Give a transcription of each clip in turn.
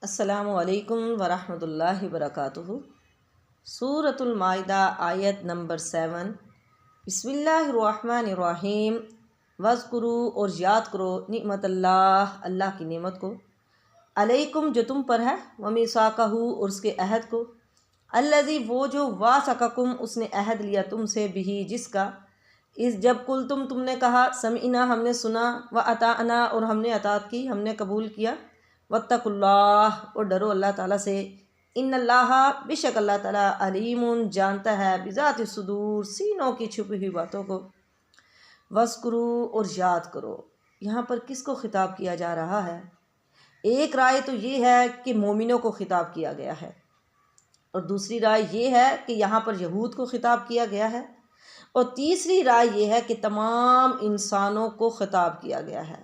السلام علیکم ورحمۃ اللہ وبرکاتہ۔ سورۃ المائدہ آیت نمبر 7۔ بسم اللہ الرحمن الرحیم۔ وذکروا اور یاد کرو نعمت اللہ کی نعمت کو، علیکم جو تم پر ہے، ومیثاقہ اور اس کے عہد کو، الذی وہ جو واثقکم اس نے عہد لیا تم سے، بھی جس کا، اس جب تم نے کہا سمعنا ہم نے سنا، واطعنا اور ہم نے اطاعت کی، ہم نے قبول کیا، واتقوا اللہ اور ڈرو اللہ تعالیٰ سے، ان اللہ بے شک اللہ تعالیٰ علیم جانتا ہے، بذات الصدور سینوں کی چھپی ہوئی باتوں کو۔ وذکروا اور یاد کرو، یہاں پر کس کو خطاب کیا جا رہا ہے؟ ایک رائے تو یہ ہے کہ مومنوں کو خطاب کیا گیا ہے، اور دوسری رائے یہ ہے کہ یہاں پر یہود کو خطاب کیا گیا ہے، اور تیسری رائے یہ ہے کہ تمام انسانوں کو خطاب کیا گیا ہے۔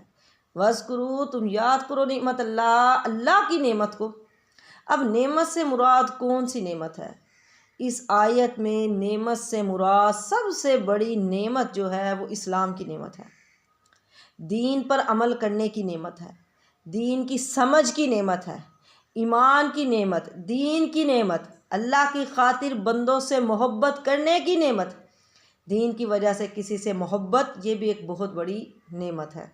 وذکروا تم یاد کرو نعمت اللہ کی نعمت کو۔ اب نعمت سے مراد کون سی نعمت ہے؟ اس آیت میں نعمت سے مراد سب سے بڑی نعمت جو ہے وہ اسلام کی نعمت ہے، دین پر عمل کرنے کی نعمت ہے، دین کی سمجھ کی نعمت ہے، ایمان کی نعمت، دین کی نعمت، اللہ کی خاطر بندوں سے محبت کرنے کی نعمت، دین کی وجہ سے کسی سے محبت، یہ بھی ایک بہت بڑی نعمت ہے۔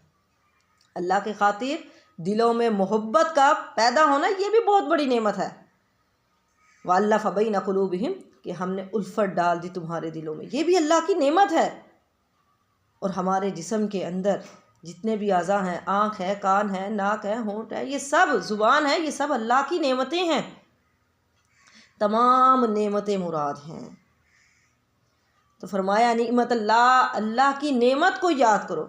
اللہ کی خاطر دلوں میں محبت کا پیدا ہونا یہ بھی بہت بڑی نعمت ہے۔ وَأَلَّفَ بَيْنَ قُلُوبِهِمْ کہ ہم نے الفت ڈال دی تمہارے دلوں میں، یہ بھی اللہ کی نعمت ہے۔ اور ہمارے جسم کے اندر جتنے بھی اعضاء ہیں، آنکھ ہے، کان ہے، ناک ہے، ہونٹ ہے، یہ سب زبان ہے، یہ سب اللہ کی نعمتیں ہیں، تمام نعمتیں مراد ہیں۔ تو فرمایا نعمت اللہ کی نعمت کو یاد کرو۔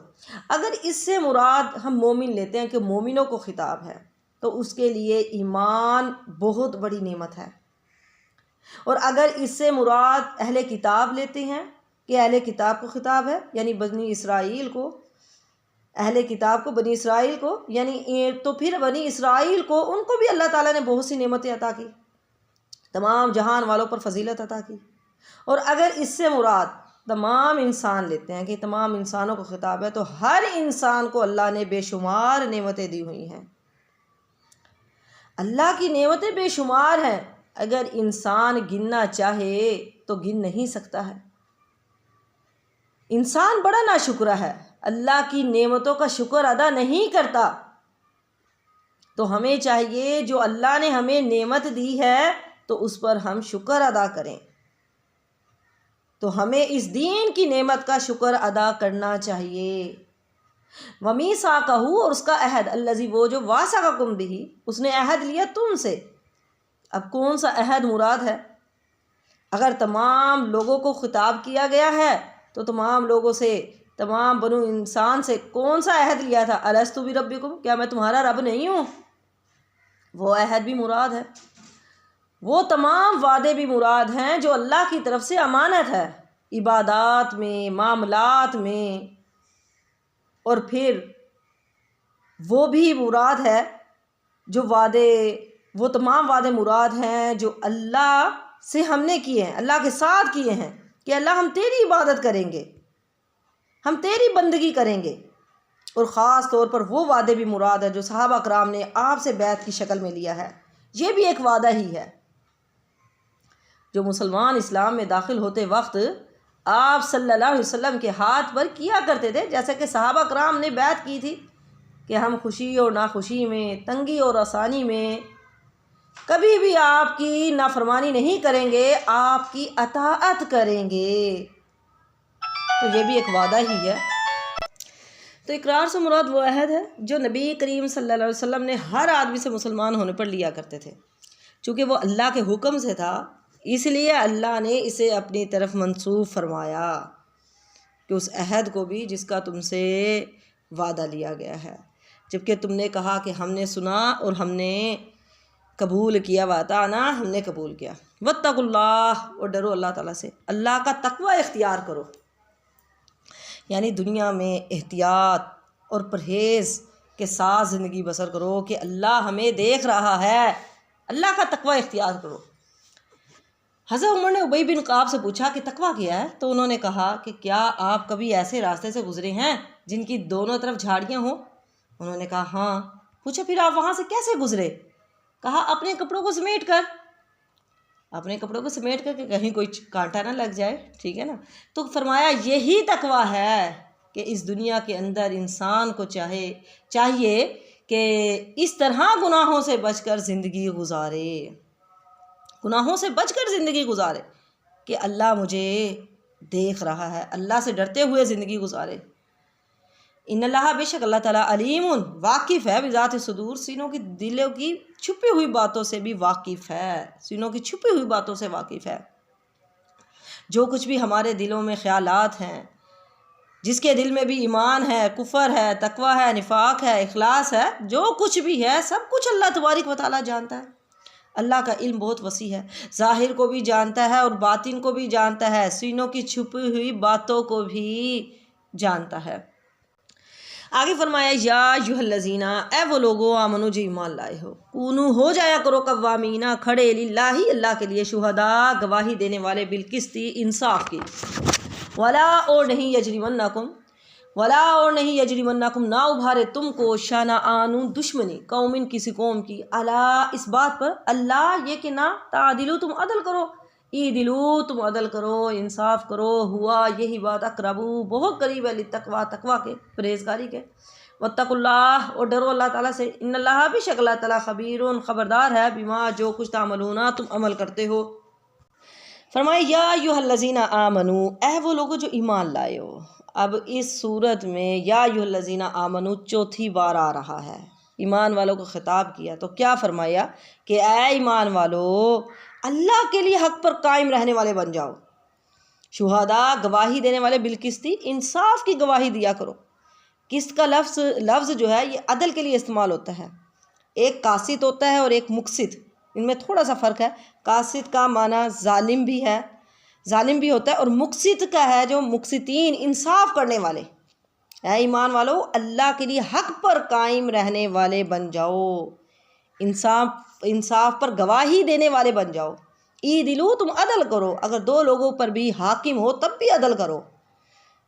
اگر اس سے مراد ہم مومن لیتے ہیں کہ مومنوں کو خطاب ہے، تو اس کے لیے ایمان بہت بڑی نعمت ہے۔ اور اگر اس سے مراد اہل کتاب لیتے ہیں کہ اہل کتاب کو خطاب ہے، یعنی بنی اسرائیل کو، اہل کتاب کو، بنی اسرائیل کو، یعنی تو پھر بنی اسرائیل کو، ان کو بھی اللہ تعالیٰ نے بہت سی نعمتیں عطا کی، تمام جہان والوں پر فضیلت عطا کی۔ اور اگر اس سے مراد تمام انسان لیتے ہیں کہ تمام انسانوں کو خطاب ہے، تو ہر انسان کو اللہ نے بے شمار نعمتیں دی ہوئی ہیں۔ اللہ کی نعمتیں بے شمار ہیں، اگر انسان گننا چاہے تو گن نہیں سکتا ہے۔ انسان بڑا ناشکرا ہے، اللہ کی نعمتوں کا شکر ادا نہیں کرتا۔ تو ہمیں چاہیے جو اللہ نے ہمیں نعمت دی ہے تو اس پر ہم شکر ادا کریں۔ تو ہمیں اس دین کی نعمت کا شکر ادا کرنا چاہیے۔ ومیثاقہ اور اس کا عہد، الذی وہ جو واثقکم بھی اس نے عہد لیا تم سے۔ اب کون سا عہد مراد ہے؟ اگر تمام لوگوں کو خطاب کیا گیا ہے تو تمام لوگوں سے، تمام بنو انسان سے کون سا عہد لیا تھا؟ الستو بربکم کیا میں تمہارا رب نہیں ہوں؟ وہ عہد بھی مراد ہے، وہ تمام وعدے بھی مراد ہیں جو اللہ کی طرف سے امانت ہے، عبادات میں، معاملات میں۔ اور پھر وہ بھی مراد ہے جو وعدے، وہ تمام وعدے مراد ہیں جو اللہ سے ہم نے کیے ہیں، اللہ کے ساتھ کیے ہیں، کہ اللہ ہم تیری عبادت کریں گے، ہم تیری بندگی کریں گے۔ اور خاص طور پر وہ وعدے بھی مراد ہے جو صحابہ کرام نے آپ سے بیعت کی شکل میں لیا ہے، یہ بھی ایک وعدہ ہی ہے۔ جو مسلمان اسلام میں داخل ہوتے وقت آپ صلی اللہ علیہ وسلم کے ہاتھ پر کیا کرتے تھے، جیسا کہ صحابہ کرام نے بیعت کی تھی کہ ہم خوشی اور ناخوشی میں، تنگی اور آسانی میں کبھی بھی آپ کی نافرمانی نہیں کریں گے، آپ کی اطاعت کریں گے۔ تو یہ بھی ایک وعدہ ہی ہے۔ تو اقرار سے مراد وہ عہد ہے جو نبی کریم صلی اللہ علیہ وسلم نے ہر آدمی سے مسلمان ہونے پر لیا کرتے تھے۔ چونکہ وہ اللہ کے حکم سے تھا، اس لیے اللہ نے اسے اپنی طرف منسوب فرمایا کہ اس عہد کو بھی جس کا تم سے وعدہ لیا گیا ہے، جبکہ تم نے کہا کہ ہم نے سنا اور ہم نے قبول کیا، واطعنا ہم نے قبول کیا، واتقوا اللہ اور ڈرو اللہ تعالیٰ سے، اللہ کا تقوی اختیار کرو، یعنی دنیا میں احتیاط اور پرہیز کے ساتھ زندگی بسر کرو کہ اللہ ہمیں دیکھ رہا ہے، اللہ کا تقوی اختیار کرو۔ حضرت عمر نے ابی بن کعب سے پوچھا کہ تقوی کیا ہے؟ تو انہوں نے کہا کہ کیا آپ کبھی ایسے راستے سے گزرے ہیں جن کی دونوں طرف جھاڑیاں ہوں؟ انہوں نے کہا ہاں۔ پوچھا پھر آپ وہاں سے کیسے گزرے؟ کہا اپنے کپڑوں کو سمیٹ کر، اپنے کپڑوں کو سمیٹ کر کہ کہیں کوئی کانٹا نہ لگ جائے، ٹھیک ہے نا. تو فرمایا یہی تقویٰ ہے کہ اس دنیا کے اندر انسان کو چاہیے کہ اس طرح گناہوں سے بچ کر زندگی گزارے، گناہوں سے بچ کر زندگی گزارے کہ اللہ مجھے دیکھ رہا ہے، اللہ سے ڈرتے ہوئے زندگی گزارے. ان اللہ، بے شک اللہ تعالیٰ، علیم، واقف ہے، بذات صدور، سینوں کی دلوں کی چھپی ہوئی باتوں سے بھی واقف ہے، سینوں کی چھپی ہوئی باتوں سے واقف ہے. جو کچھ بھی ہمارے دلوں میں خیالات ہیں، جس کے دل میں بھی ایمان ہے، کفر ہے، تقویٰ ہے، نفاق ہے، اخلاص ہے، جو کچھ بھی ہے سب کچھ اللہ تبارک و تعالیٰ جانتا ہے. اللہ کا علم بہت وسیع ہے، ظاہر کو بھی جانتا ہے اور باطن کو بھی جانتا ہے، سینوں کی چھپی ہوئی باتوں کو بھی جانتا ہے. آگے فرمایا یا ایھا الذین، اے وہ لوگو، آمنو جو ایمان لائے ہو، کونو، ہو جایا کرو، قوامین، کھڑے، للہ، اللہ کے لیے، شہداء، گواہی دینے والے، بالقسط، انصاف کی. ولا، اور نہیں، یجرمنکم، ولا، اور نہیں، یجرمنکم، نہ ابھارے تم کو، شنآن، دشمنی، قوم، کسی قوم کی، اللہ، اس بات پر، اللہ، یہ کہ نہ، تعدلو، تم عدل کرو، اعدلو، تم عدل کرو، انصاف کرو، ہوا، یہی بات، اقربو، بہت قریب ہے، للتقویٰ، تقویٰ کے، پرہیزگاری کے. واتقوا اللہ، اور ڈرو اللہ تعالیٰ سے، ان اللہ، بے شک اللہ تعالیٰ، خبیر، خبردار ہے، بما، جو کچھ، تعملون، تم عمل کرتے ہو. فرمائے یا ایھا الذین آمنو، اے وہ لوگو جو ایمان لائے ہو. اب اس صورت میں یا ایھا الذین آمنو چوتھی بار آ رہا ہے، ایمان والوں کو خطاب کیا. تو کیا فرمایا کہ اے ایمان والو، اللہ کے لیے حق پر قائم رہنے والے بن جاؤ، شہداء، گواہی دینے والے، بالقسط، انصاف کی گواہی دیا کرو. قسط کا لفظ جو ہے یہ عدل کے لیے استعمال ہوتا ہے. ایک قاسط ہوتا ہے اور ایک مقسط، ان میں تھوڑا سا فرق ہے. قاسط کا معنی ظالم بھی ہے، ظالم بھی ہوتا ہے، اور مقسط کا ہے جو مقسطین، انصاف کرنے والے. اے ایمان والو، اللہ کے لیے حق پر قائم رہنے والے بن جاؤ، انصاف پر گواہی دینے والے بن جاؤ. اعدلو، تم عدل کرو، اگر دو لوگوں پر بھی حاکم ہو تب بھی عدل کرو.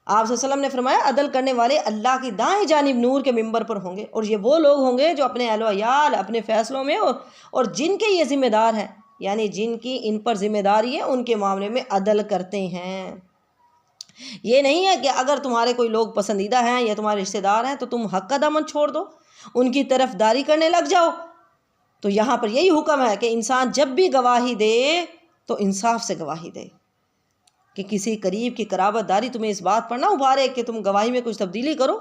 آپ صلی اللہ علیہ وسلم نے فرمایا عدل کرنے والے اللہ کی دائیں جانب نور کے منبر پر ہوں گے، اور یہ وہ لوگ ہوں گے جو اپنے اہل و عیال، اپنے فیصلوں میں اور جن کے یہ ذمہ دار ہیں، یعنی جن کی ان پر ذمہ داری ہے، ان کے معاملے میں عدل کرتے ہیں. یہ نہیں ہے کہ اگر تمہارے کوئی لوگ پسندیدہ ہیں یا تمہارے رشتہ دار ہیں تو تم حق کا دامن چھوڑ دو، ان کی طرف داری کرنے لگ جاؤ. تو یہاں پر یہی حکم ہے کہ انسان جب بھی گواہی دے تو انصاف سے گواہی دے، کہ کسی قریب کی قرابت داری تمہیں اس بات پر نہ ابھارے کہ تم گواہی میں کچھ تبدیلی کرو،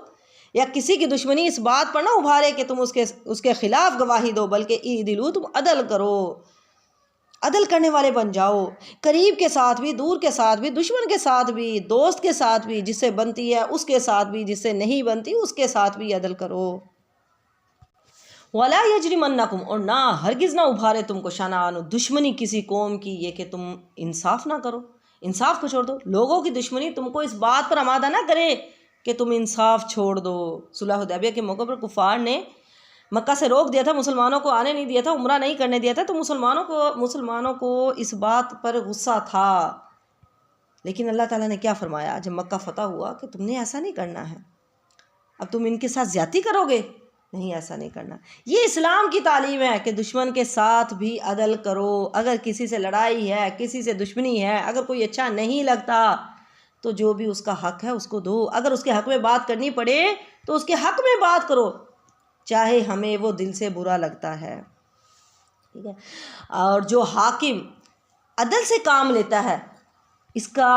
یا کسی کی دشمنی اس بات پر نہ ابھارے کہ تم اس کے خلاف گواہی دو، بلکہ اعدلو، تم عدل کرو، عدل کرنے والے بن جاؤ. قریب کے ساتھ بھی، دور کے ساتھ بھی، دشمن کے ساتھ بھی، دوست کے ساتھ بھی، جس سے بنتی ہے اس کے ساتھ بھی، جس سے نہیں بنتی اس کے ساتھ بھی عدل کرو. ولا یجرمنکم، اور نہ ہرگز نہ ابھارے تم کو، شنآن، دشمنی کسی قوم کی، یہ کہ تم انصاف نہ کرو، انصاف کو چھوڑ دو. لوگوں کی دشمنی تم کو اس بات پر آمادہ نہ کرے کہ تم انصاف چھوڑ دو. صلح حدیبیہ کے موقع پر کفار نے مکہ سے روک دیا تھا، مسلمانوں کو آنے نہیں دیا تھا، عمرہ نہیں کرنے دیا تھا، تو مسلمانوں کو اس بات پر غصہ تھا. لیکن اللہ تعالیٰ نے کیا فرمایا جب مکہ فتح ہوا کہ تم نے ایسا نہیں کرنا ہے، اب تم ان کے ساتھ زیادتی کرو گے، نہیں، ایسا نہیں کرنا. یہ اسلام کی تعلیم ہے کہ دشمن کے ساتھ بھی عدل کرو. اگر کسی سے لڑائی ہے، کسی سے دشمنی ہے، اگر کوئی اچھا نہیں لگتا تو جو بھی اس کا حق ہے اس کو دو. اگر اس کے حق میں بات کرنی پڑے تو اس کے حق میں بات کرو، چاہے ہمیں وہ دل سے برا لگتا ہے. ٹھیک ہے. اور جو حاکم عدل سے کام لیتا ہے، اس کا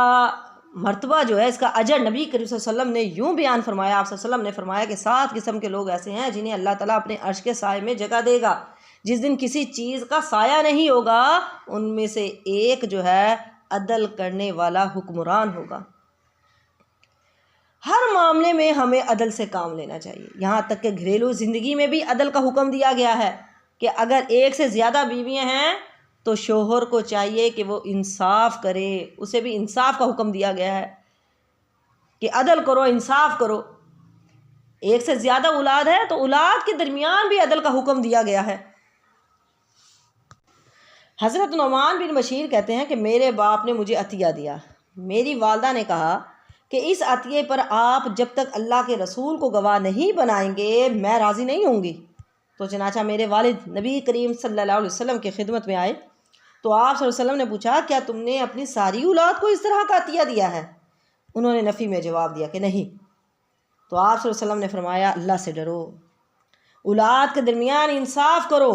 مرتبہ جو ہے، اس کا اجر، نبی کریم صلی اللہ علیہ وسلم نے یوں بیان فرمایا، آپ صلی اللہ علیہ وسلم نے فرمایا کہ 7 قسم کے لوگ ایسے ہیں جنہیں اللہ تعالیٰ اپنے عرش کے سائے میں جگہ دے گا. جس دن کسی چیز کا سایہ نہیں ہوگا، ان میں سے ایک جو ہے عدل کرنے والا حکمران ہوگا. ہر معاملے میں ہمیں عدل سے کام لینا چاہیے، یہاں تک کہ گھریلو زندگی میں بھی عدل کا حکم دیا گیا ہے کہ اگر ایک سے زیادہ بیویاں ہیں تو شوہر کو چاہیے کہ وہ انصاف کرے، اسے بھی انصاف کا حکم دیا گیا ہے کہ عدل کرو، انصاف کرو. ایک سے زیادہ اولاد ہے تو اولاد کے درمیان بھی عدل کا حکم دیا گیا ہے. حضرت نعمان بن بشیر کہتے ہیں کہ میرے باپ نے مجھے عطیہ دیا، میری والدہ نے کہا کہ اس عطیے پر آپ جب تک اللہ کے رسول کو گواہ نہیں بنائیں گے میں راضی نہیں ہوں گی. تو چنانچہ میرے والد نبی کریم صلی اللہ علیہ وسلم کی خدمت میں آئے تو آپ صلی اللہ علیہ وسلم نے پوچھا کیا تم نے اپنی ساری اولاد کو اس طرح کا عطیہ دیا ہے؟ انہوں نے نفی میں جواب دیا کہ نہیں۔ تو آپ صلی اللہ علیہ وسلم نے فرمایا اللہ سے ڈرو، اولاد کے درمیان انصاف کرو،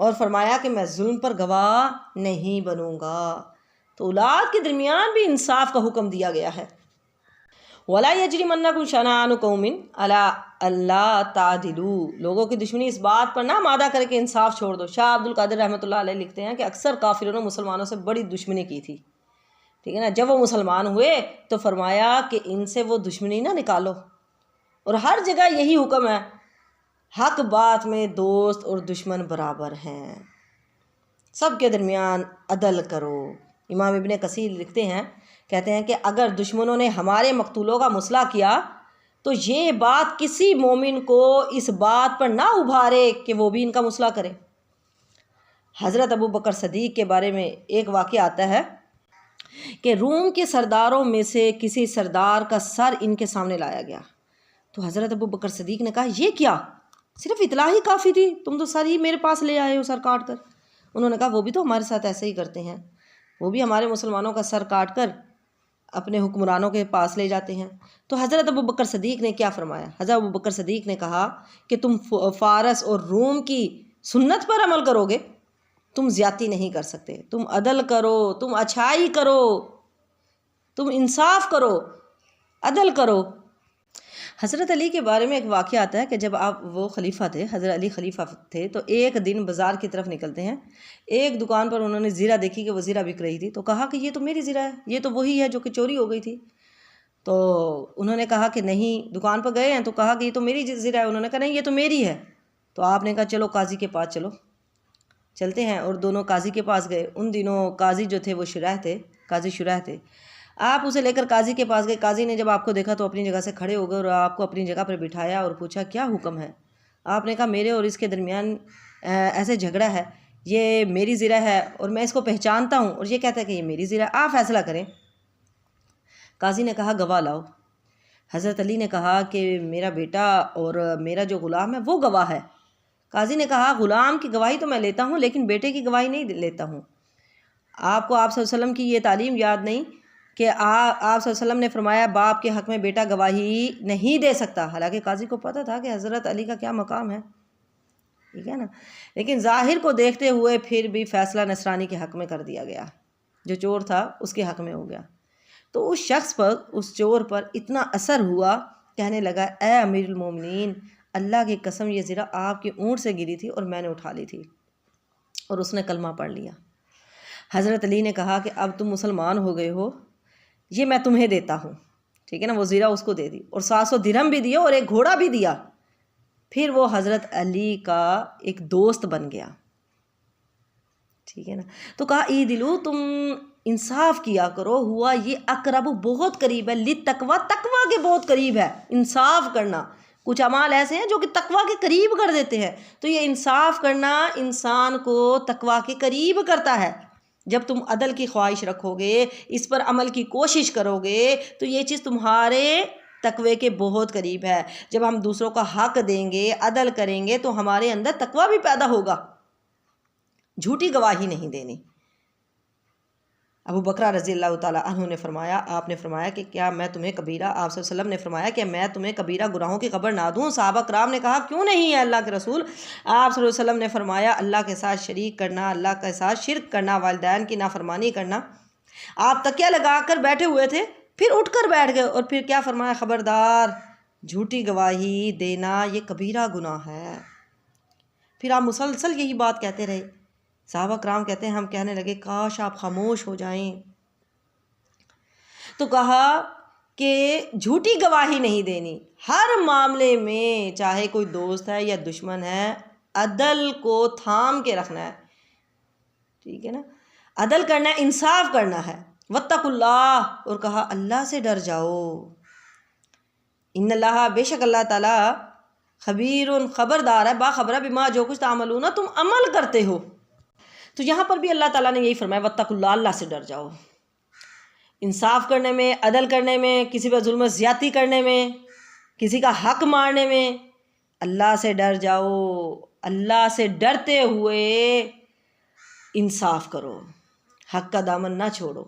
اور فرمایا کہ میں ظلم پر گواہ نہیں بنوں گا۔ تو اولاد کے درمیان بھی انصاف کا حکم دیا گیا ہے۔ وَلَا يَجْرِمَنَّكُمْ شَنَآنُ قَوْمٍ عَلَىٰ أَلَّا تَعْدِلُوا، لوگوں کی دشمنی اس بات پر نہ مادہ کرے کہ انصاف چھوڑ دو۔ شاہ عبد القادر رحمۃ اللہ علیہ لکھتے ہیں کہ اکثر کافروں نے مسلمانوں سے بڑی دشمنی کی تھی، ٹھیک ہے نا۔ جب وہ مسلمان ہوئے تو فرمایا کہ ان سے وہ دشمنی نہ نکالو، اور ہر جگہ یہی حکم ہے، حق بات میں دوست اور دشمن برابر ہیں، سب کے درمیان عدل کرو۔ امام ابن کثیر لکھتے ہیں، کہتے ہیں کہ اگر دشمنوں نے ہمارے مقتولوں کا مصلح کیا تو یہ بات کسی مومن کو اس بات پر نہ ابھارے کہ وہ بھی ان کا مصلح کرے۔ حضرت ابو بکر صدیق کے بارے میں ایک واقعہ آتا ہے کہ روم کے سرداروں میں سے کسی سردار کا سر ان کے سامنے لایا گیا تو حضرت ابو بکر صدیق نے کہا یہ کیا، صرف اطلاع ہی کافی تھی، تم تو سر ہی میرے پاس لے آئے ہو سر کاٹ کر۔ انہوں نے کہا وہ بھی تو ہمارے ساتھ ایسے ہی کرتے ہیں، وہ بھی ہمارے مسلمانوں کا سر کاٹ کر اپنے حکمرانوں کے پاس لے جاتے ہیں۔ تو حضرت ابو بکر صدیق نے کیا فرمایا؟ حضرت ابو بکر صدیق نے کہا کہ تم فارس اور روم کی سنت پر عمل کرو گے، تم زیادتی نہیں کر سکتے، تم عدل کرو، تم اچھائی کرو، تم انصاف کرو، عدل کرو۔ حضرت علی کے بارے میں ایک واقعہ آتا ہے کہ جب وہ خلیفہ تھے، حضرت علی خلیفہ تھے، تو ایک دن بازار کی طرف نکلتے ہیں، ایک دکان پر انہوں نے زیرہ دیکھی کہ وہ زیرہ بک رہی تھی، تو کہا کہ یہ تو میری زیرہ ہے، یہ تو وہی ہے جو کہ چوری ہو گئی تھی۔ تو انہوں نے کہا کہ نہیں، دکان پر گئے ہیں تو کہا کہ یہ تو میری زیرہ ہے، انہوں نے کہا نہیں یہ تو میری ہے۔ تو آپ نے کہا چلو قاضی کے پاس چلو، چلتے ہیں، اور دونوں قاضی کے پاس گئے۔ ان دنوں قاضی جو تھے وہ شرح تھے، قاضی شرح تھے۔ آپ اسے لے کر قاضی کے پاس گئے، قاضی نے جب آپ کو دیکھا تو اپنی جگہ سے کھڑے ہو گئے اور آپ کو اپنی جگہ پر بٹھایا اور پوچھا کیا حکم ہے؟ آپ نے کہا میرے اور اس کے درمیان ایسے جھگڑا ہے، یہ میری زرہ ہے اور میں اس کو پہچانتا ہوں اور یہ کہتا ہے کہ یہ میری زرہ ہے، آپ فیصلہ کریں۔ قاضی نے کہا گواہ لاؤ۔ حضرت علی نے کہا کہ میرا بیٹا اور میرا جو غلام ہے وہ گواہ ہے۔ قاضی نے کہا غلام کی گواہی تو میں لیتا ہوں لیکن بیٹے کی گواہی نہیں لیتا ہوں۔ آپ کو آپ صلی اللہ علیہ وسلم کی یہ تعلیم یاد نہیں کہ آپ صلی اللہ علیہ وسلم نے فرمایا باپ کے حق میں بیٹا گواہی نہیں دے سکتا، حالانکہ قاضی کو پتہ تھا کہ حضرت علی کا کیا مقام ہے، ٹھیک ہے نا، لیکن ظاہر کو دیکھتے ہوئے پھر بھی فیصلہ نصرانی کے حق میں کر دیا گیا، جو چور تھا اس کے حق میں ہو گیا۔ تو اس شخص پر، اس چور پر اتنا اثر ہوا، کہنے لگا اے امیر المومنین، اللہ کی قسم یہ زرہ آپ کی اونٹ سے گری تھی اور میں نے اٹھا لی تھی، اور اس نے کلمہ پڑھ لیا۔ حضرت علی نے کہا کہ اب تم مسلمان ہو گئے ہو، یہ میں تمہیں دیتا ہوں، ٹھیک ہے نا، وہ زیرہ اس کو دے دی اور 700 درہم بھی دیا اور ایک گھوڑا بھی دیا۔ پھر وہ حضرت علی کا ایک دوست بن گیا، ٹھیک ہے نا۔ تو کہا عیدلو، تم انصاف کیا کرو، ہوا یہ اقرب بہت قریب ہے، لتقویٰ، تقویٰ کے بہت قریب ہے انصاف کرنا۔ کچھ اعمال ایسے ہیں جو کہ تقویٰ کے قریب کر دیتے ہیں، تو یہ انصاف کرنا انسان کو تقویٰ کے قریب کرتا ہے۔ جب تم عدل کی خواہش رکھو گے، اس پر عمل کی کوشش کرو گے، تو یہ چیز تمہارے تقوی کے بہت قریب ہے۔ جب ہم دوسروں کا حق دیں گے، عدل کریں گے، تو ہمارے اندر تقوی بھی پیدا ہوگا، جھوٹی گواہی نہیں دینی۔ ابو بکر رضی اللہ تعالیٰ عنہ نے فرمایا، آپ نے فرمایا کہ کیا میں تمہیں کبیرہ، آپ صلی اللہ علیہ وسلم نے فرمایا کہ میں تمہیں کبیرہ گناہوں کی خبر نہ دوں؟ صحابہ کرام نے کہا کیوں نہیں ہے اللہ کے رسول؟ آپ صلی اللہ علیہ وسلم نے فرمایا اللہ کے ساتھ شریک کرنا، اللہ کے ساتھ شرک کرنا، والدین کی نافرمانی کرنا۔ آپ تکیہ لگا کر بیٹھے ہوئے تھے، پھر اٹھ کر بیٹھ گئے اور پھر کیا فرمایا؟ خبردار، جھوٹی گواہی دینا یہ کبیرہ گناہ ہے۔ پھر آپ مسلسل یہی بات کہتے رہے۔ صحابہ کرام کہتے ہیں ہم کہنے لگے کاش آپ خاموش ہو جائیں۔ تو کہا کہ جھوٹی گواہی نہیں دینی، ہر معاملے میں چاہے کوئی دوست ہے یا دشمن ہے، عدل کو تھام کے رکھنا ہے، ٹھیک ہے نا، عدل کرنا ہے، انصاف کرنا ہے۔ واتقوا اللہ، اور کہا اللہ سے ڈر جاؤ۔ ان اللہ، بے شک اللہ تعالیٰ، خبیر، خبردار ہے، باخبر ہے، بما، جو کچھ تعملون، تم عمل کرتے ہو۔ تو یہاں پر بھی اللہ تعالیٰ نے یہی فرمایا واتقوا اللہ، اللہ سے ڈر جاؤ۔ انصاف کرنے میں، عدل کرنے میں، کسی پر ظلم و زیادتی کرنے میں، کسی کا حق مارنے میں اللہ سے ڈر جاؤ، اللہ سے ڈرتے ہوئے انصاف کرو، حق کا دامن نہ چھوڑو۔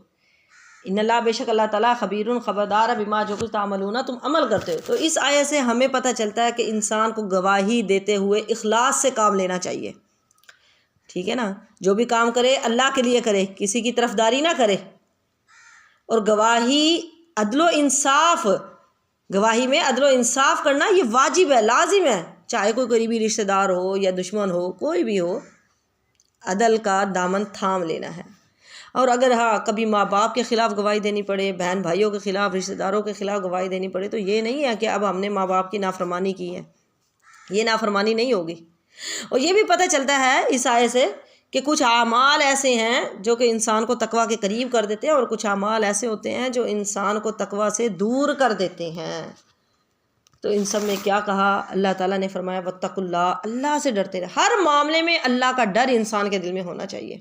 ان اللہ، بے شک اللہ تعالیٰ، خبیر، خبردار بما جو کچھ تعملون، تم عمل کرتے ہو۔ تو اس آیت سے ہمیں پتہ چلتا ہے کہ انسان کو گواہی دیتے ہوئے اخلاص سے کام لینا چاہیے، ٹھیک ہے نا۔ جو بھی کام کرے اللہ کے لیے کرے، کسی کی طرفداری نہ کرے۔ اور گواہی عدل و انصاف، گواہی میں عدل و انصاف کرنا یہ واجب ہے، لازم ہے، چاہے کوئی قریبی رشتہ دار ہو یا دشمن ہو، کوئی بھی ہو، عدل کا دامن تھام لینا ہے۔ اور اگر کبھی ماں باپ کے خلاف گواہی دینی پڑے، بہن بھائیوں کے خلاف، رشتہ داروں کے خلاف گواہی دینی پڑے، تو یہ نہیں ہے کہ اب ہم نے ماں باپ کی نافرمانی کی ہے، یہ نافرمانی نہیں ہوگی۔ اور یہ بھی پتہ چلتا ہے اس آیت سے کہ کچھ اعمال ایسے ہیں جو کہ انسان کو تقویٰ کے قریب کر دیتے ہیں، اور کچھ اعمال ایسے ہوتے ہیں جو انسان کو تقویٰ سے دور کر دیتے ہیں۔ تو ان سب میں کیا کہا اللہ تعالیٰ نے؟ فرمایا واتقوا اللہ، اللہ سے ڈرتے رہے۔ ہر معاملے میں اللہ کا ڈر انسان کے دل میں ہونا چاہیے،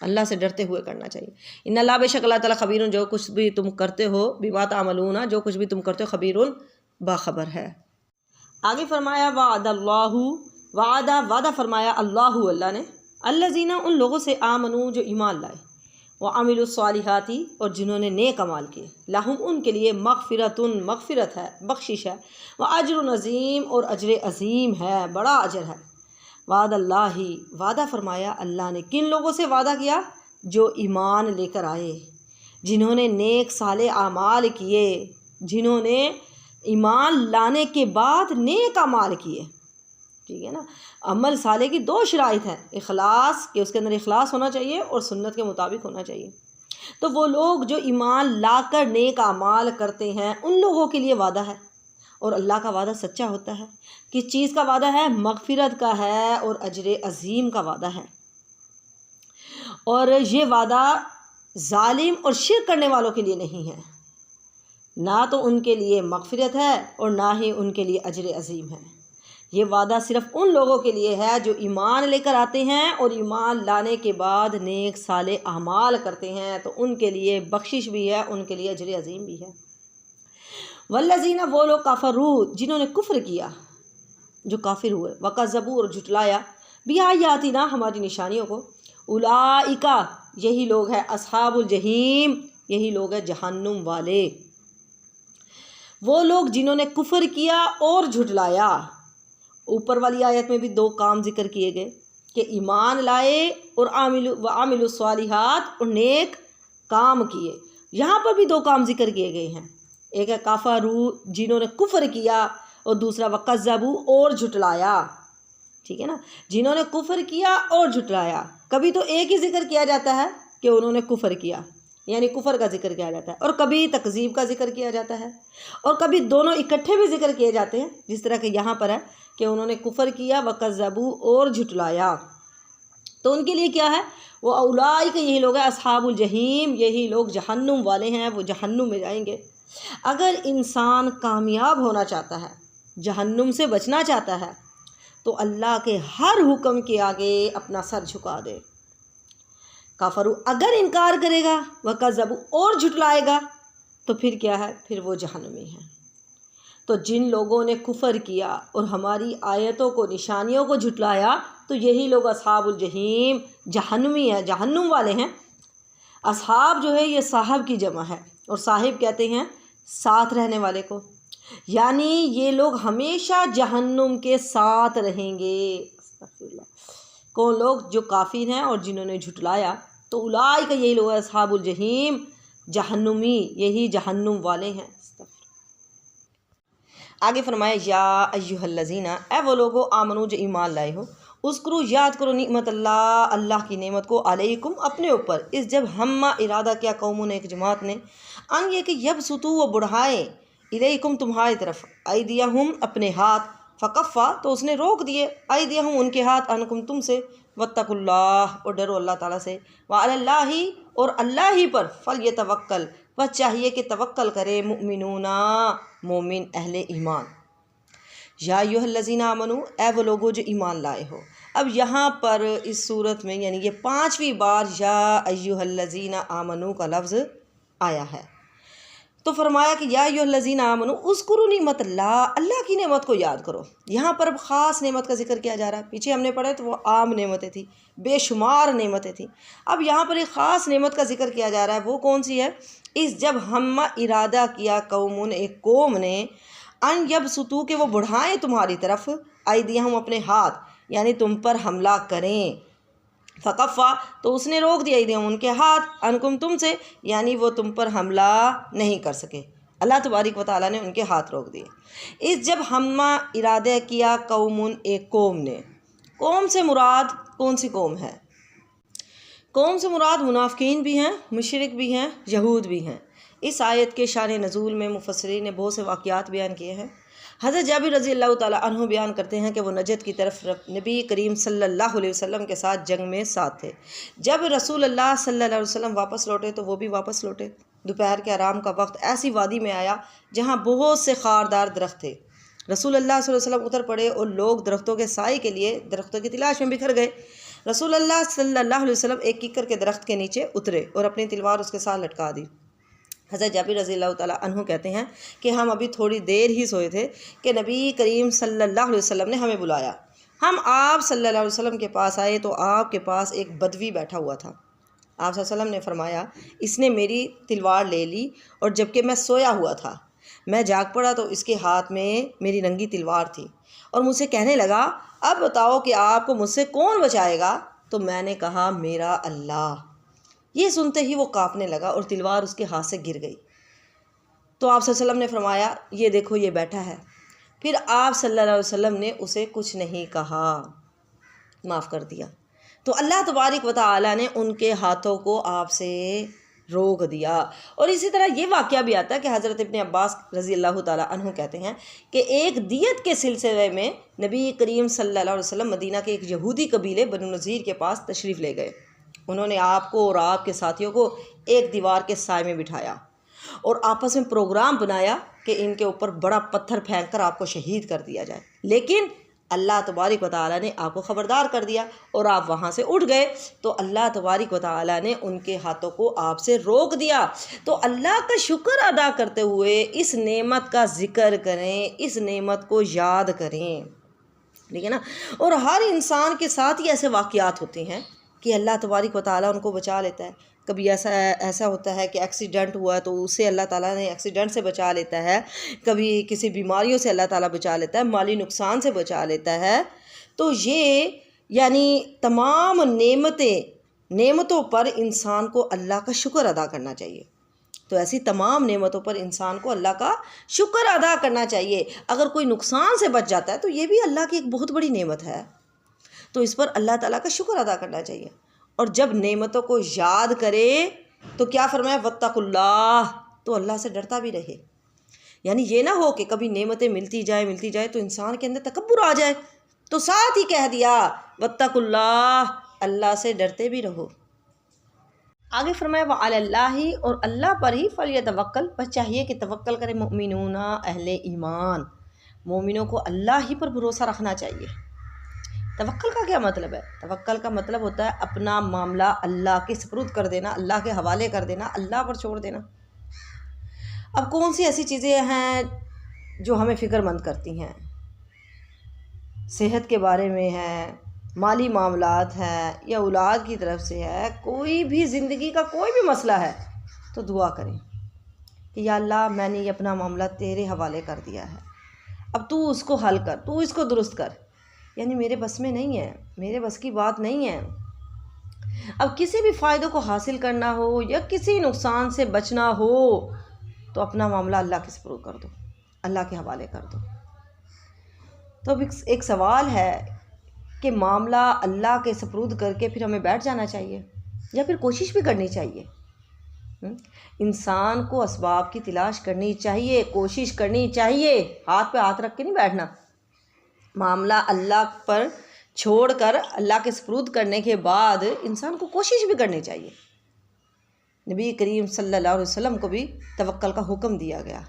اللہ سے ڈرتے ہوئے کرنا چاہیے۔ ان اللہ، بے شک اللہ تعالیٰ، خبیر، جو کچھ بھی تم کرتے ہو، بما تعملون، جو کچھ بھی تم کرتے ہو، خبیر، باخبر ہے۔ آگے فرمایا وعد اللہ، وعدہ فرمایا اللہ، اللہ نے، الذین، ان لوگوں سے، آمنو، جو ایمان لائے، وعملوا الصالحات، اور جنہوں نے نیک اعمال کیے، لہم، ان کے لیے، مغفرت ہے، بخشش ہے، واجر عظیم، اور اجر عظیم ہے، بڑا اجر ہے۔ وعد اللہ، وعدہ فرمایا اللہ نے، کن لوگوں سے وعدہ کیا؟ جو ایمان لے کر آئے، جنہوں نے نیک صالح اعمال کیے، جنہوں نے ایمان لانے کے بعد نیک اعمال کیے، ٹھیک ہے نا۔ عمل صالح کی دو شرائط ہیں، اخلاص، کہ اس کے اندر اخلاص ہونا چاہیے، اور سنت کے مطابق ہونا چاہیے۔ تو وہ لوگ جو ایمان لا کر نیک اعمال کرتے ہیں، ان لوگوں کے لیے وعدہ ہے، اور اللہ کا وعدہ سچا ہوتا ہے۔ کس چیز کا وعدہ ہے؟ مغفرت کا ہے، اور اجر عظیم کا وعدہ ہے۔ اور یہ وعدہ ظالم اور شرک کرنے والوں کے لیے نہیں ہے، نہ تو ان کے لیے مغفرت ہے، اور نہ ہی ان کے لیے اجر عظیم ہے۔ یہ وعدہ صرف ان لوگوں کے لیے ہے جو ایمان لے کر آتے ہیں، اور ایمان لانے کے بعد نیک صالح اعمال کرتے ہیں، تو ان کے لیے بخشش بھی ہے، ان کے لیے اجر عظیم بھی ہے۔ والذین، وہ لوگ، کفروا، جنہوں نے کفر کیا، جو کافر ہوئے، وکذبوا، اور جھٹلایا، بآیاتنا، ہماری نشانیوں کو، اولئک، یہی لوگ ہیں، اصحاب الجحیم، یہی لوگ ہیں جہنم والے۔ وہ لوگ جنہوں نے کفر کیا اور جھٹلایا۔ اوپر والی آیت میں بھی دو کام ذکر کیے گئے کہ ایمان لائے اور عاملوا الصالحات، اور نیک کام کیے۔ یہاں پر بھی دو کام ذکر کیے گئے ہیں، ایک ہے کفروا، جنہوں نے کفر کیا، اور دوسرا وکذبوا، اور جھٹلایا، ٹھیک ہے نا۔ جنہوں نے کفر کیا اور جھٹلایا، کبھی تو ایک ہی ذکر کیا جاتا ہے کہ انہوں نے کفر کیا، یعنی کفر کا ذکر کیا جاتا ہے، اور کبھی تکذیب کا ذکر کیا جاتا ہے، اور کبھی دونوں اکٹھے بھی ذکر کیے جاتے ہیں، جس طرح کہ یہاں پر ہے کہ انہوں نے کفر کیا، وکذبوا، اور جھٹلایا۔ تو ان کے لیے کیا ہے؟ وہ اولئک، یہی لوگ ہیں، اصحاب الجحیم، یہی لوگ جہنم والے ہیں، وہ جہنم میں جائیں گے۔ اگر انسان کامیاب ہونا چاہتا ہے، جہنم سے بچنا چاہتا ہے، تو اللہ کے ہر حکم کے آگے اپنا سر جھکا دے۔ کافروا، اگر انکار کرے گا، وکذبوا، اور جھٹلائے گا، تو پھر کیا ہے؟ پھر وہ جہنمی ہے۔ تو جن لوگوں نے کفر کیا اور ہماری آیتوں کو، نشانیوں کو جھٹلایا، تو یہی لوگ اصحاب الجحیم، جہنمی ہیں، جہنم والے ہیں۔ اصحاب جو ہے یہ صاحب کی جمع ہے، اور صاحب کہتے ہیں ساتھ رہنے والے کو، یعنی یہ لوگ ہمیشہ جہنم کے ساتھ رہیں گے۔ کون لوگ؟ جو کافر ہیں اور جنہوں نے جھٹلایا۔ تو اولئک، یہی لوگ اصحاب الجحیم، جہنمی، یہی جہنم والے ہیں۔ آگے فرمایا یا ایھا الذین، اے وہ لوگو، آمنو، جو ایمان لائے ہو، اذکروا، یاد کرو، نعمت اللہ، اللہ کی نعمت کو، علیکم، اپنے اوپر، اس جب ہم ارادہ کیا، قوموں نے، ایک جماعت نے، ان یہ کہ یبسطوا، وہ بڑھائیں، الیکم، تمہاری طرف، ایدیہم، اپنے ہاتھ، فکفا، تو اس نے روک دیے، ایدیہم، ان کے ہاتھ، عنکم، تم سے، واتقوا اللہ، اور ڈرو اللہ تعالیٰ سے، وعلی اللہ، اور اللہ ہی پر، فلیتوکل، بس چاہیے کہ توکل کرے، مؤمنون، مومن، اہل ایمان۔ یا ایھا الذین آمنو، اے وہ لوگو جو ایمان لائے ہو۔ اب یہاں پر اس صورت میں، یعنی یہ 5ویں بار یا ایھا الذین آمنو کا لفظ آیا ہے۔ تو فرمایا کہ یا ایھا الذین آمنوا اذکروا نعمت اللہ، اللہ کی نعمت کو یاد کرو۔ یہاں پر اب خاص نعمت کا ذکر کیا جا رہا ہے، پیچھے ہم نے پڑھا تو وہ عام نعمتیں تھیں، بے شمار نعمتیں تھیں، اب یہاں پر ایک خاص نعمت کا ذکر کیا جا رہا ہے، وہ کون سی ہے؟ جب ہم ارادہ کیا قوم، ایک قوم نے، ان یبسطوا کہ وہ بڑھائیں تمہاری طرف، ایدیہم اپنے ہاتھ، یعنی تم پر حملہ کریں، فکفا تو اس نے روک دیا ایدیہم ان کے ہاتھ، عنکم تم سے، یعنی وہ تم پر حملہ نہیں کر سکے، اللہ تبارک و تعالیٰ نے ان کے ہاتھ روک دیے۔ جب ہم ارادہ کیا قوم، ایک قوم نے، قوم سے مراد کون سی قوم ہے؟ قوم سے مراد منافقین بھی ہیں، مشرک بھی ہیں، یہود بھی ہیں۔ اس آیت کے شان نزول میں مفسرین نے بہت سے واقعات بیان کیے ہیں۔ حضرت جابر رضی اللہ تعالیٰ عنہ بیان کرتے ہیں کہ وہ نجد کی طرف نبی کریم صلی اللہ علیہ وسلم کے ساتھ جنگ میں ساتھ تھے۔ جب رسول اللہ صلی اللہ علیہ وسلم واپس لوٹے تو وہ بھی واپس لوٹے۔ دوپہر کے آرام کا وقت ایسی وادی میں آیا جہاں بہت سے خاردار درخت تھے۔ رسول اللہ صلی اللہ علیہ وسلم اتر پڑے اور لوگ درختوں کے سائے کے لیے درختوں کی تلاش میں بکھر گئے۔ رسول اللہ صلی اللہ علیہ وسلم ایک کیکر کے درخت کے نیچے اترے اور اپنی تلوار اس کے ساتھ لٹکا دی۔ حضرت جابر رضی اللہ تعالیٰ عنہ کہتے ہیں کہ ہم ابھی تھوڑی دیر ہی سوئے تھے کہ نبی کریم صلی اللہ علیہ وسلم نے ہمیں بلایا۔ ہم آپ صلی اللہ علیہ وسلم کے پاس آئے تو آپ کے پاس ایک بدوی بیٹھا ہوا تھا۔ آپ صلی اللہ علیہ وسلم نے فرمایا اس نے میری تلوار لے لی، اور جبکہ میں سویا ہوا تھا میں جاگ پڑا تو اس کے ہاتھ میں میری ننگی تلوار تھی، اور مجھ سے کہنے لگا اب بتاؤ کہ آپ کو مجھ سے کون بچائے گا؟ تو میں نے کہا میرا اللہ۔ یہ سنتے ہی وہ کانپنے لگا اور تلوار اس کے ہاتھ سے گر گئی۔ تو آپ صلی اللہ علیہ وسلم نے فرمایا یہ دیکھو یہ بیٹھا ہے۔ پھر آپ صلی اللہ علیہ وسلم نے اسے کچھ نہیں کہا، معاف کر دیا۔ تو اللہ تبارک و تعالیٰ نے ان کے ہاتھوں کو آپ سے روک دیا۔ اور اسی طرح یہ واقعہ بھی آتا ہے کہ حضرت ابن عباس رضی اللہ تعالیٰ عنہ کہتے ہیں کہ ایک دیت کے سلسلے میں نبی کریم صلی اللہ علیہ وسلم مدینہ کے ایک یہودی قبیلے بنو نذیر کے پاس تشریف لے گئے۔ انہوں نے آپ کو اور آپ کے ساتھیوں کو ایک دیوار کے سائے میں بٹھایا اور آپس میں پروگرام بنایا کہ ان کے اوپر بڑا پتھر پھینک کر آپ کو شہید کر دیا جائے، لیکن اللہ تبارک و تعالیٰ نے آپ کو خبردار کر دیا اور آپ وہاں سے اٹھ گئے، تو اللہ تبارک و تعالیٰ نے ان کے ہاتھوں کو آپ سے روک دیا۔ تو اللہ کا شکر ادا کرتے ہوئے اس نعمت کا ذکر کریں، اس نعمت کو یاد کریں، ٹھیک ہے نا۔ اور ہر انسان کے ساتھ ہی ایسے واقعات ہوتے ہیں کہ اللہ تبارک و تعالیٰ ان کو بچا لیتا ہے۔ کبھی ایسا ہوتا ہے کہ ایکسیڈنٹ ہوا تو اسے اللہ تعالیٰ نے ایکسیڈنٹ سے بچا لیتا ہے، کبھی کسی بیماریوں سے اللہ تعالیٰ بچا لیتا ہے، مالی نقصان سے بچا لیتا ہے۔ تو یہ یعنی تمام نعمتوں پر انسان کو اللہ کا شکر ادا کرنا چاہیے۔ تو ایسی تمام نعمتوں پر انسان کو اللہ کا شکر ادا کرنا چاہیے۔ اگر کوئی نقصان سے بچ جاتا ہے تو یہ بھی اللہ کی ایک بہت بڑی نعمت ہے، تو اس پر اللہ تعالیٰ کا شکر ادا کرنا چاہیے۔ اور جب نعمتوں کو یاد کرے تو کیا فرمایا واتقوا اللہ، تو اللہ سے ڈرتا بھی رہے۔ یعنی یہ نہ ہو کہ کبھی نعمتیں ملتی جائے تو انسان کے اندر تکبر آ جائے، تو ساتھ ہی کہہ دیا واتقوا اللہ، اللہ سے ڈرتے بھی رہو۔ آگے فرمایا وعلی اللہ، اور اللہ پر ہی فلیتوکل، بس چاہیے کہ توکل کرے مؤمنون، اہل ایمان، مومنوں کو اللہ ہی پر بھروسہ رکھنا چاہیے۔ توکل کا کیا مطلب ہے؟ توکل کا مطلب ہوتا ہے اپنا معاملہ اللہ کے سپرد کر دینا، اللہ کے حوالے کر دینا، اللہ پر چھوڑ دینا۔ اب کون سی ایسی چیزیں ہیں جو ہمیں فکر مند کرتی ہیں؟ صحت کے بارے میں ہے، مالی معاملات ہیں، یا اولاد کی طرف سے ہے، کوئی بھی زندگی کا کوئی بھی مسئلہ ہے تو دعا کریں کہ یا اللہ میں نے یہ اپنا معاملہ تیرے حوالے کر دیا ہے، اب تو اس کو حل کر، تو اس کو درست کر، یعنی میرے بس میں نہیں ہے، میرے بس کی بات نہیں ہے۔ اب کسی بھی فائدے کو حاصل کرنا ہو یا کسی نقصان سے بچنا ہو تو اپنا معاملہ اللہ کے سپرد کر دو، اللہ کے حوالے کر دو۔ تو اب ایک سوال ہے کہ معاملہ اللہ کے سپرد کر کے پھر ہمیں بیٹھ جانا چاہیے یا پھر کوشش بھی کرنی چاہیے؟ انسان کو اسباب کی تلاش کرنی چاہیے، کوشش کرنی چاہیے، ہاتھ پہ ہاتھ رکھ کے نہیں بیٹھنا۔ معاملہ اللہ پر چھوڑ کر اللہ کے سپرد کرنے کے بعد انسان کو کوشش بھی کرنی چاہیے۔ نبی کریم صلی اللہ علیہ وسلم کو بھی توکل کا حکم دیا گیا،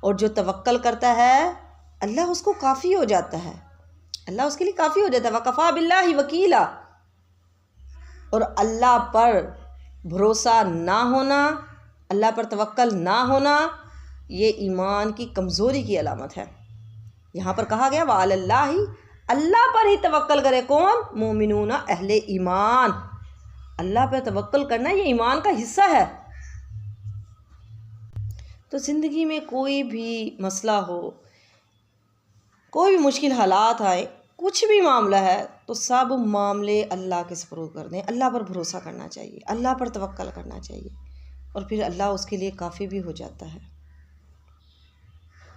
اور جو توکل کرتا ہے اللہ اس کو کافی ہو جاتا ہے، اللہ اس کے لیے کافی ہو جاتا ہے۔ وَكَفَى بِاللَّهِ وَكِيلًا، اور اللہ پر بھروسہ نہ ہونا اللہ پر توکل نہ ہونا یہ ایمان کی کمزوری کی علامت ہے۔ یہاں پر کہا گیا وعلی اللہ، اللہ پر ہی توکل کرے کون؟ مومنون، اہل ایمان۔ اللہ پر توکل کرنا یہ ایمان کا حصہ ہے۔ تو زندگی میں کوئی بھی مسئلہ ہو، کوئی بھی مشکل حالات آئے، کچھ بھی معاملہ ہے تو سب معاملے اللہ کے سپرد کر دیں، اللہ پر بھروسہ کرنا چاہیے، اللہ پر توکل کرنا چاہیے، اور پھر اللہ اس کے لیے کافی بھی ہو جاتا ہے۔